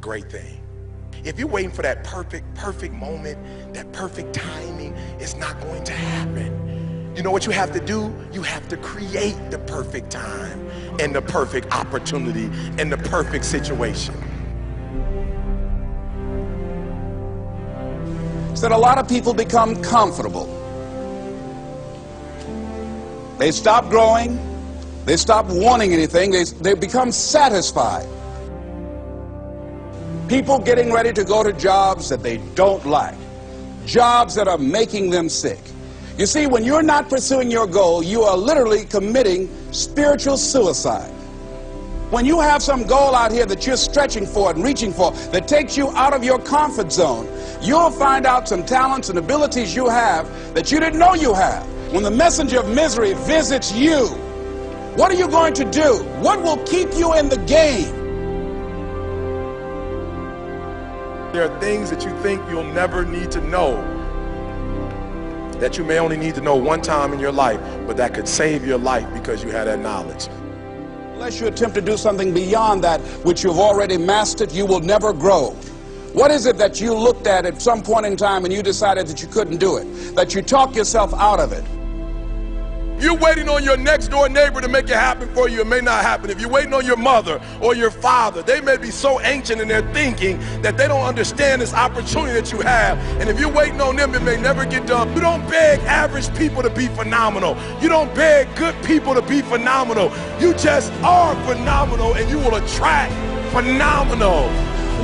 great thing. If you're waiting for that perfect moment, that perfect timing, it's not going to happen. You know what you have to do? You have to create the perfect time and the perfect opportunity and the perfect situation. That a lot of people become comfortable. They stop growing. They stop wanting anything. They become satisfied. People getting ready to go to jobs that they don't like. Jobs that are making them sick. You see, when you're not pursuing your goal, you are literally committing spiritual suicide. When you have some goal out here that you're stretching for and reaching for that takes you out of your comfort zone, you'll find out some talents and abilities you have that you didn't know you have. When the messenger of misery visits you, what are you going to do? What will keep you in the game? There are things that you think you'll never need to know, that you may only need to know one time in your life, but that could save your life because you had that knowledge. Unless you attempt to do something beyond that which you've already mastered, you will never grow. What is it that you looked at some point in time and you decided that you couldn't do it, that you talked yourself out of it? You're waiting on your next door neighbor to make it happen for you, it may not happen. If you're waiting on your mother or your father, they may be so ancient in their thinking that they don't understand this opportunity that you have. And if you're waiting on them, it may never get done. You don't beg average people to be phenomenal. You don't beg good people to be phenomenal. You just are phenomenal, and you will attract phenomenal.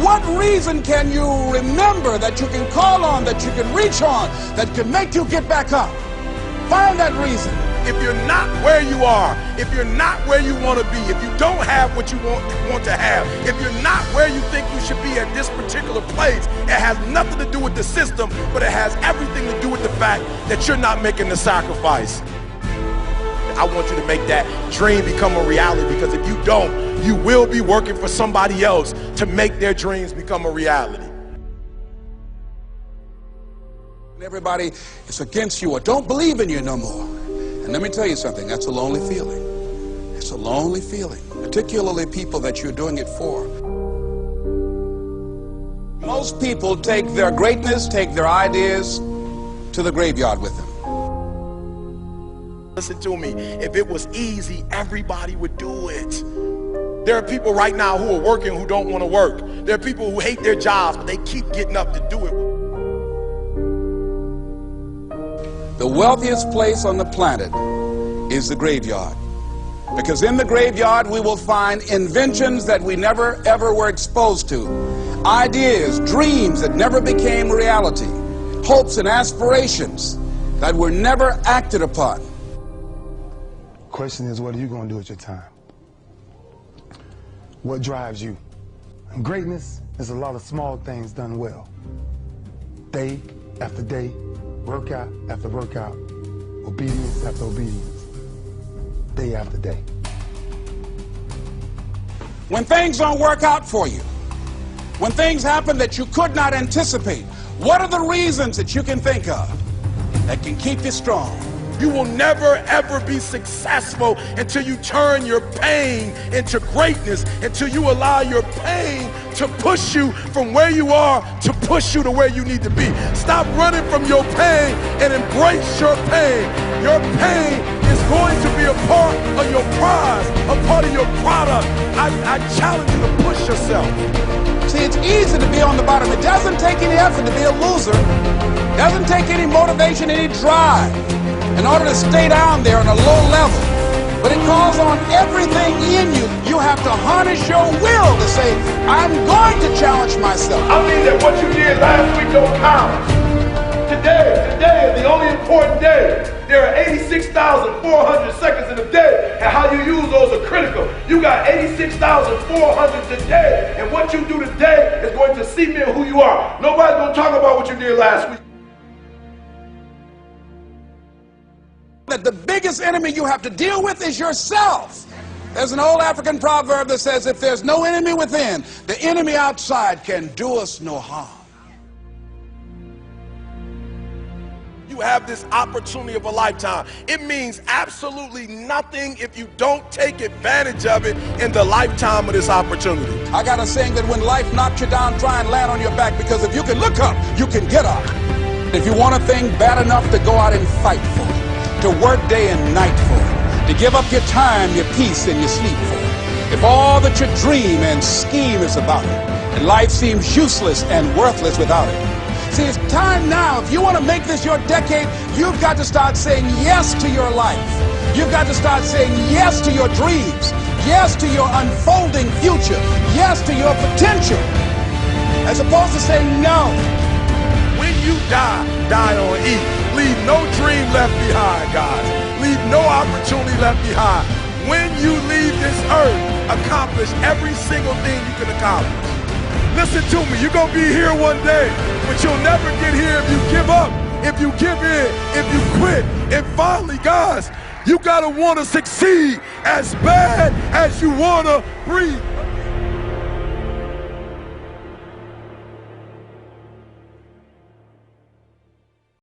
What reason can you remember that you can call on, that you can reach on, that can make you get back up? Find that reason. If you're not where you are, if you're not where you want to be, if you don't have what you want to have, if you're not where you think you should be at this particular place, it has nothing to do with the system, but it has everything to do with the fact that you're not making the sacrifice. I want you to make that dream become a reality, because if you don't, you will be working for somebody else to make their dreams become a reality. Everybody is against you or don't believe in you no more. And let me tell you something, that's a lonely feeling. It's a lonely feeling, particularly people that you're doing it for. Most people take their greatness, take their ideas to the graveyard with them. Listen to me, if it was easy, everybody would do it. There are people right now who are working who don't want to work. There are people who hate their jobs, but they keep getting up to do it. The wealthiest place on the planet is the graveyard. Because in the graveyard we will find inventions that we never ever were exposed to. Ideas, dreams that never became reality. Hopes and aspirations that were never acted upon. Question is, what are you going to do with your time? What drives you? And greatness is a lot of small things done well. Day after day, workout after workout, obedience after obedience, day after day. When things don't work out for you, when things happen that you could not anticipate, what are the reasons that you can think of that can keep you strong? You will never ever be successful until you turn your pain into greatness, until you allow your pain to push you from where you are to push you to where you need to be. Stop running from your pain and embrace your pain. Your pain is going to be a part of your prize, a part of your product. I challenge you to push yourself. See, it's easy to be on the bottom. It doesn't take any effort to be a loser. It doesn't take any motivation, any drive in order to stay down there on a low level. But it calls on everything in you. You have to harness your will to say, I'm going to challenge myself. I mean that what you did last week don't count. Today is the only important day. There are 86,400 seconds in a day, and how you use those are critical. You got 86,400 today, and what you do today is going to cement who you are. Nobody's going to talk about what you did last week. That the biggest enemy you have to deal with is yourself. There's an old African proverb that says, if there's no enemy within, the enemy outside can do us no harm. you have this opportunity of a lifetime. It means absolutely nothing if you don't take advantage of it in the lifetime of this opportunity. I got a saying that when life knocks you down, try and land on your back, because if you can look up, you can get up. If you want a thing bad enough to go out and fight for it, to work day and night for it, to give up your time, your peace, and your sleep for it, if all that you dream and scheme is about it, and life seems useless and worthless without it. See, it's time now. If you want to make this your decade, you've got to start saying yes to your life. You've got to start saying yes to your dreams, yes to your unfolding future, yes to your potential, as opposed to saying no. When you die, die on E. Leave no dream left behind, guys. Leave no opportunity left behind. When you leave this earth, accomplish every single thing you can accomplish. Listen to me, you're going to be here one day, but you'll never get here if you give up, if you give in, if you quit. And finally, guys, you got to want to succeed as bad as you want to breathe.